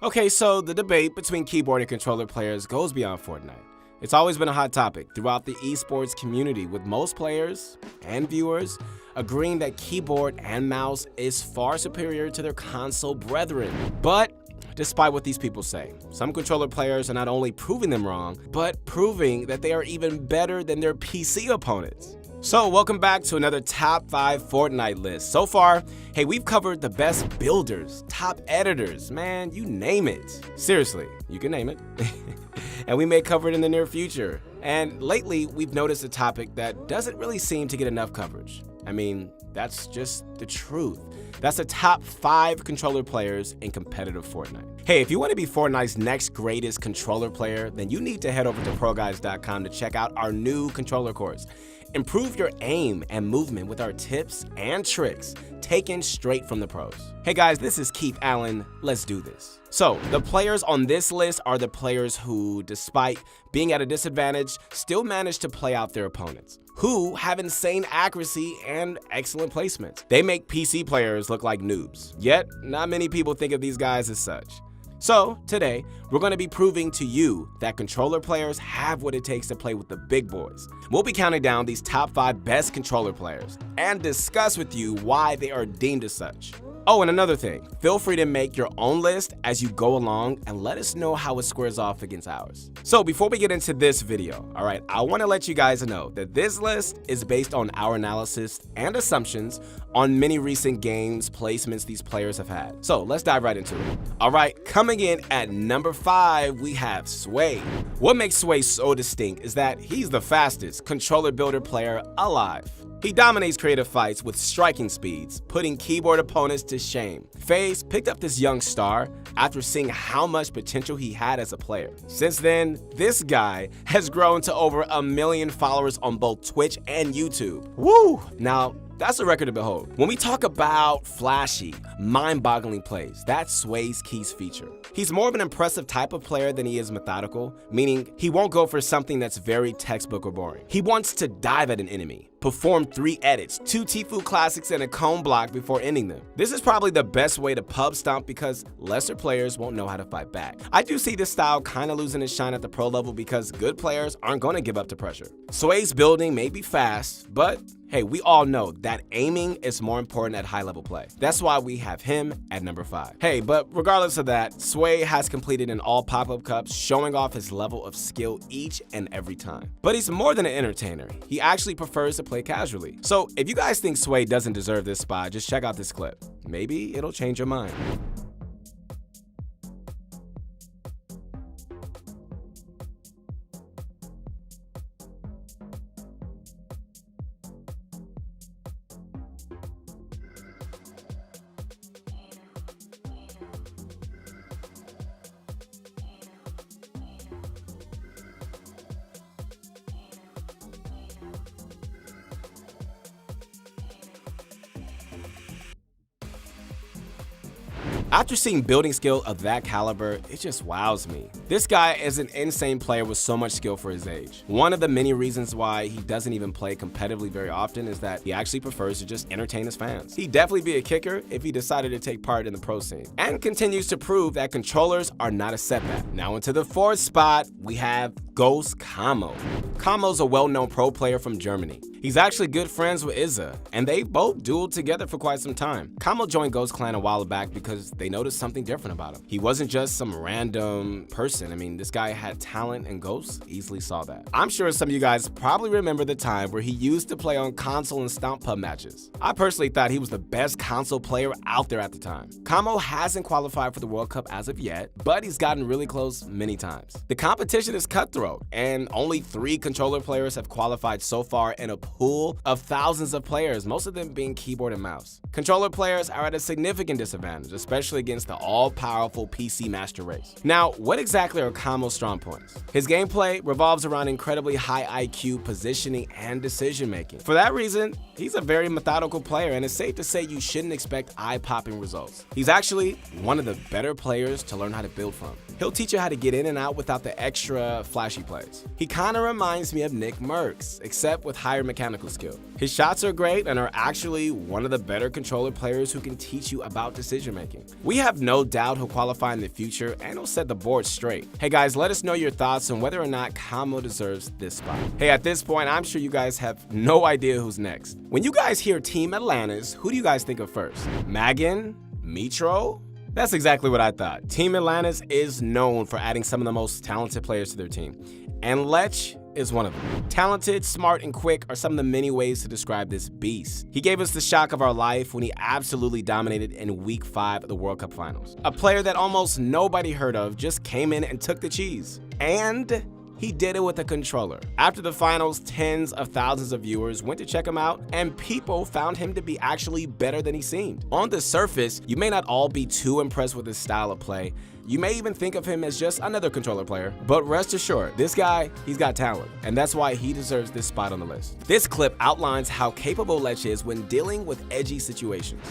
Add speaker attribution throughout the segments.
Speaker 1: Okay, so the debate between keyboard and controller players goes beyond Fortnite. It's always been a hot topic throughout the esports community, with most players and viewers agreeing that keyboard and mouse is far superior to their console brethren. But despite what these people say, some controller players are not only proving them wrong, but proving that they are even better than their PC opponents. So welcome back to another top 5 Fortnite list. So far, hey, we've covered the best builders, top editors, man, you name it. Seriously, you can name it. And we may cover it in the near future. And lately, we've noticed a topic that doesn't really seem to get enough coverage. I mean, that's just the truth. That's the top 5 controller players in competitive Fortnite. Hey, if you want to be Fortnite's next greatest controller player, then you need to head over to ProGuides.com to check out our new controller course. Improve your aim and movement with our tips and tricks taken straight from the pros. Hey guys, this is Keith Allen. Let's do this. So, the players on this list are the players who, despite being at a disadvantage, still manage to play out their opponents, who have insane accuracy and excellent placements. They make PC players look like noobs, yet not many people think of these guys as such. So, today, we're going to be proving to you that controller players have what it takes to play with the big boys. We'll be counting down these top 5 best controller players and discuss with you why they are deemed as such. Oh, and another thing, feel free to make your own list as you go along and let us know how it squares off against ours. So before we get into this video, alright, I want to let you guys know that this list is based on our analysis and assumptions on many recent games placements these players have had. So let's dive right into it. Alright, coming in at number 5, we have Sway. What makes Sway so distinct is that he's the fastest controller builder player alive. He dominates creative fights with striking speeds, putting keyboard opponents to shame. FaZe picked up this young star after seeing how much potential he had as a player. Since then, this guy has grown to over 1 million followers on both Twitch and YouTube. Woo! Now, that's a record to behold. When we talk about flashy, mind-boggling plays, that's Sway's keys feature. He's more of an impressive type of player than he is methodical, meaning he won't go for something that's very textbook or boring. He wants to dive at an enemy, perform 3 edits, 2 Tfue classics, and a cone block before ending them. This is probably the best way to pub stomp because lesser players won't know how to fight back. I do see this style kind of losing its shine at the pro level because good players aren't going to give up to pressure. Sway's building may be fast, but hey, we all know that aiming is more important at high level play. That's why we have him at number 5. Hey, but regardless of that, Sway has completed in all pop-up cups, showing off his level of skill each and every time. But he's more than an entertainer. He actually prefers to play casually. So if you guys think Sway doesn't deserve this spot, just check out this clip. Maybe it'll change your mind. After seeing building skill of that caliber, it just wows me. This guy is an insane player with so much skill for his age. One of the many reasons why he doesn't even play competitively very often is that he actually prefers to just entertain his fans. He'd definitely be a kicker if he decided to take part in the pro scene, and continues to prove that controllers are not a setback. Now into the 4th spot, we have Kamo. Kamo's a well-known pro player from Germany. He's actually good friends with Issa, and they both dueled together for quite some time. Kamo joined Ghost Clan a while back because they noticed something different about him. He wasn't just some random person. I mean, this guy had talent, and Ghost easily saw that. I'm sure some of you guys probably remember the time where he used to play on console and stomp pub matches. I personally thought he was the best console player out there at the time. Kamo hasn't qualified for the World Cup as of yet, but he's gotten really close many times. The competition is cutthroat, and only 3 controller players have qualified so far in a pool of thousands of players, most of them being keyboard and mouse. Controller players are at a significant disadvantage, especially against the all-powerful PC master race. Now, what exactly are Kamo's strong points? His gameplay revolves around incredibly high IQ, positioning, and decision-making. For that reason, he's a very methodical player, and it's safe to say you shouldn't expect eye-popping results. He's actually one of the better players to learn how to build from. He'll teach you how to get in and out without the extra flashy plays. He kinda reminds me of Nick Merckx, except with higher mechanical skill. His shots are great and are actually one of the better controller players who can teach you about decision making. We have no doubt he'll qualify in the future and he'll set the board straight. Hey guys, let us know your thoughts on whether or not Kamo deserves this spot. Hey, at this point, I'm sure you guys have no idea who's next. When you guys hear Team Atlantis, who do you guys think of first? Magan? Mitro? That's exactly what I thought. Team Atlantis is known for adding some of the most talented players to their team, and Letshe is one of them. Talented, smart, and quick are some of the many ways to describe this beast. He gave us the shock of our life when he absolutely dominated in Week 5 of the World Cup Finals. A player that almost nobody heard of just came in and took the cheese. And he did it with a controller. After the finals, tens of thousands of viewers went to check him out, and people found him to be actually better than he seemed. On the surface, you may not all be too impressed with his style of play. You may even think of him as just another controller player, but rest assured, this guy, he's got talent, and that's why he deserves this spot on the list. This clip outlines how capable Letshe is when dealing with edgy situations.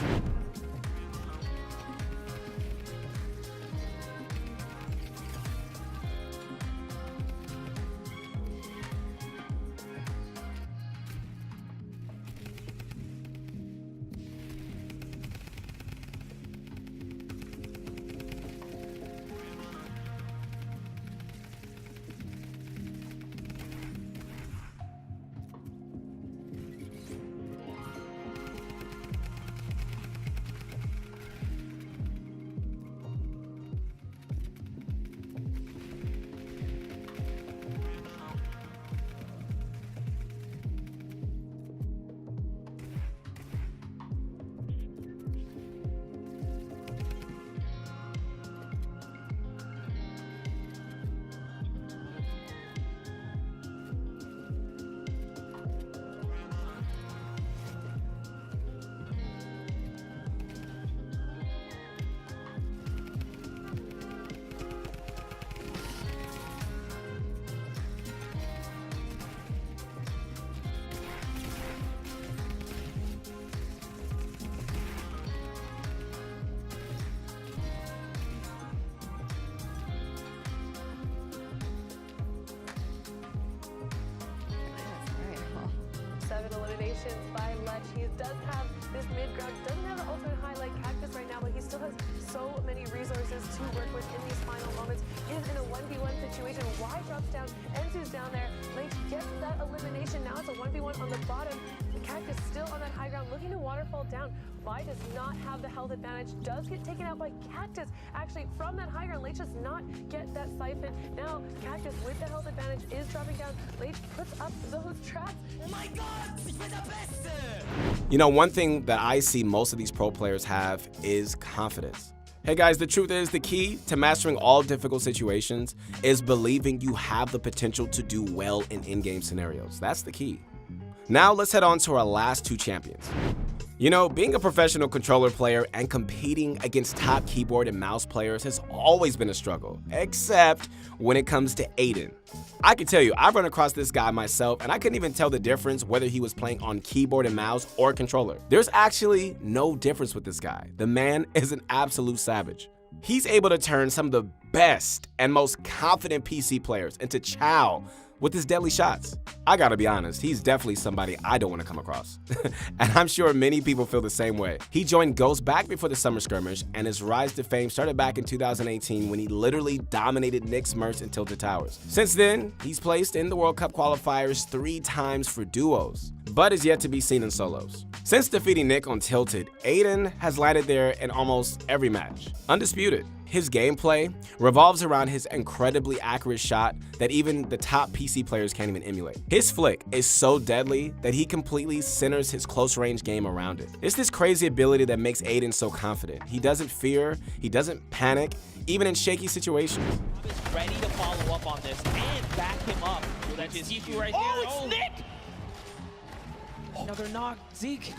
Speaker 2: By Letshe. He does have this mid-ground, doesn't have an ultimate high like Cactus right now, but he still has so many resources to work with in these final moments. Is in a 1v1 situation. Y drops down, Ensu's down there. Letshe gets that elimination. Now it's a 1v1 on the bottom. The Cactus still on that high ground, looking to waterfall down. Vi does not have the health advantage, does get taken out by Cactus. Actually, from that high ground, Letshe does not get that siphon. Now, Cactus with the health advantage is dropping down. Letshe puts up those traps.
Speaker 3: Oh my god, ich bin der Beste!
Speaker 1: You know, one thing that I see most of these pro players have is confidence. Hey guys, the truth is the key to mastering all difficult situations is believing you have the potential to do well in in-game scenarios. That's the key. Now let's head on to our last two champions. You know, being a professional controller player and competing against top keyboard and mouse players has always been a struggle, except when it comes to Aydan. I can tell you, I've run across this guy myself and I couldn't even tell the difference whether he was playing on keyboard and mouse or controller. There's actually no difference with this guy. The man is an absolute savage. He's able to turn some of the best and most confident PC players into chow with his deadly shots. I gotta be honest, he's definitely somebody I don't want to come across. And I'm sure many people feel the same way. He joined Ghost back before the summer skirmish, and his rise to fame started back in 2018 when he literally dominated Nick's Mercs and Tilted Towers. Since then, he's placed in the World Cup qualifiers 3 times for duos, but is yet to be seen in solos. Since defeating Nick on Tilted, Aydan has landed there in almost every match. Undisputed. His gameplay revolves around his incredibly accurate shot that even the top PC players can't even emulate. His flick is so deadly that he completely centers his close range game around it. It's this crazy ability that makes Aydan so confident. He doesn't fear, he doesn't panic, even in shaky situations.
Speaker 3: Is ready to follow up on this and back him up. So that's his Yifu right there. Oh, it's Nick! Another knock, Zeke.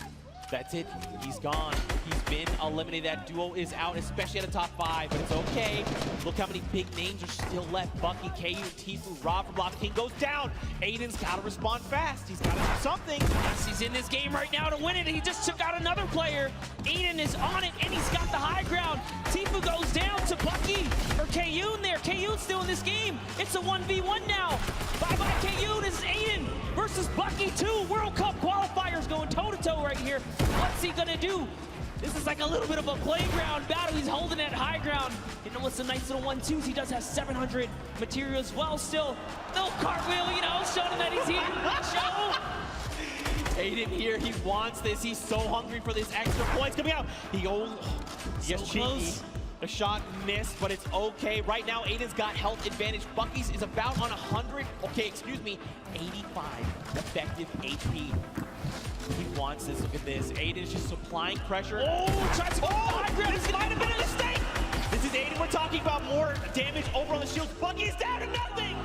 Speaker 3: That's it, he's gone. He's been eliminated. That duo is out, especially at the top 5, but it's okay. Look how many big names are still left. Bucky, KU, Tifu, Rob from Block King goes down. Aydan's gotta respond fast. He's gotta do something. Yes, he's in this game right now to win it. He just took out another player. Aydan is on it, and he's got the high ground. Tifu goes down to Bucky, or KU in there. still in this game. It's a 1v1 now. Bye-bye KU. This is Aydan versus Bucky 2. World Cup qualifiers going toe-to-toe right here. What's he gonna do? This is like a little bit of a playground battle. He's holding it high ground. You know, it's a nice little 1-2s. He does have 700 material as well still. No cartwheel, you know, showing that he's here. Show. Aydan here, he wants this. He's so hungry for this extra points coming out. He goes, gets so cheeky. The shot missed, but it's okay. Right now, Aydan's got health advantage. Bucky's is about on 100. Okay, excuse me, 85 effective HP. He wants this. Look at this. Aydan's just supplying pressure. Oh, tries to go high ground. This might have been a mistake. This is Aydan. We're talking about more damage over on the shields. Bucky's down to nothing.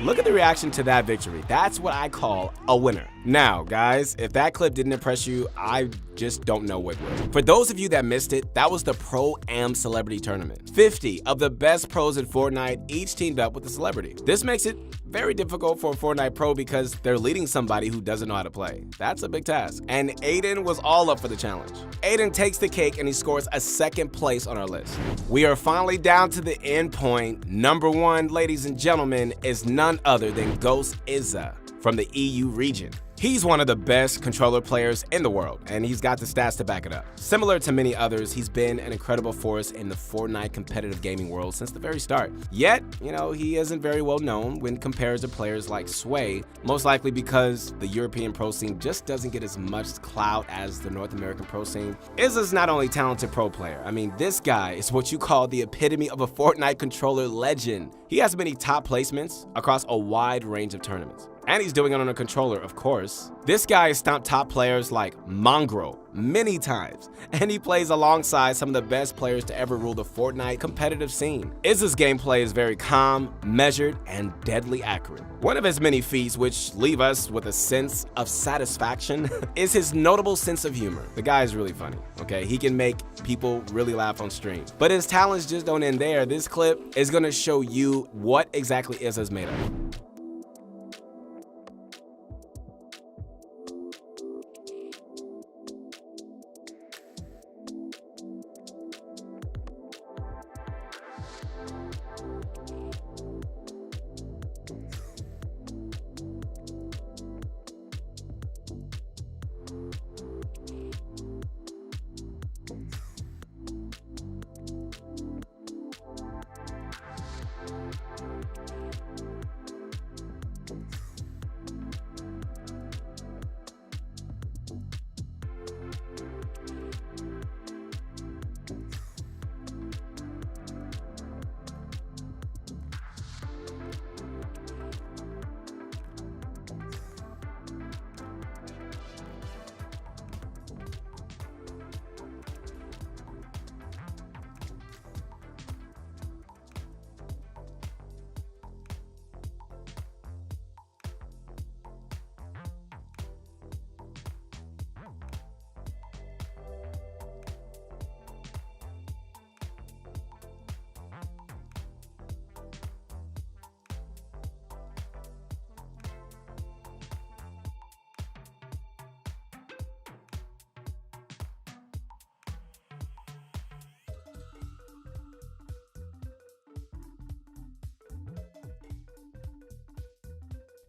Speaker 1: Look at the reaction to that victory. That's what I call a winner. Now, guys, if that clip didn't impress you, I just don't know what would. For those of you that missed it, that was the Pro-Am Celebrity Tournament. 50 of the best pros in Fortnite each teamed up with a celebrity. This makes it very difficult for a Fortnite pro because they're leading somebody who doesn't know how to play. That's a big task. And Aydan was all up for the challenge. Aydan takes the cake and he scores a second place on our list. We are finally down to the end point. Number one, ladies and gentlemen, is none other than Ghost Issa from the EU region. He's one of the best controller players in the world, and he's got the stats to back it up. Similar to many others, he's been an incredible force in the Fortnite competitive gaming world since the very start. Yet, you know, he isn't very well known when compared to players like Sway, most likely because the European pro scene just doesn't get as much clout as the North American pro scene. Issa's not only a talented pro player, I mean, this guy is what you call the epitome of a Fortnite controller legend. He has many top placements across a wide range of tournaments. And he's doing it on a controller, of course. This guy has stomped top players like Mongraal many times, and he plays alongside some of the best players to ever rule the Fortnite competitive scene. Issa's gameplay is very calm, measured, and deadly accurate. One of his many feats, which leave us with a sense of satisfaction, is his notable sense of humor. The guy is really funny, okay? He can make people really laugh on stream. But his talents just don't end there. This clip is gonna show you what exactly Issa's made of.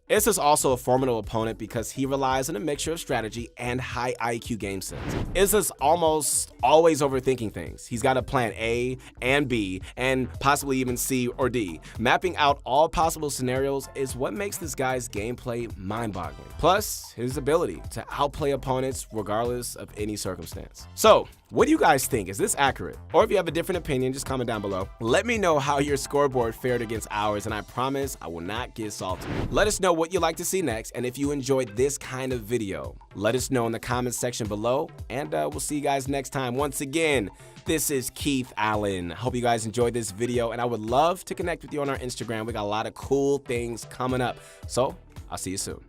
Speaker 1: Issa's also a formidable opponent because he relies on a mixture of strategy and high IQ game sense. Issa's almost always overthinking things. He's got a plan A and B and possibly even C or D. Mapping out all possible scenarios is what makes this guy's gameplay mind-boggling. Plus, his ability to outplay opponents regardless of any circumstance. So, what do you guys think? Is this accurate? Or if you have a different opinion, just comment down below. Let me know how your scoreboard fared against ours, and I promise I will not get salty. Let us know what you'd like to see next, and if you enjoyed this kind of video, let us know in the comments section below, and we'll see you guys next time. Once again, this is Keith Allen. Hope you guys enjoyed this video, and I would love to connect with you on our Instagram. We got a lot of cool things coming up, so I'll see you soon.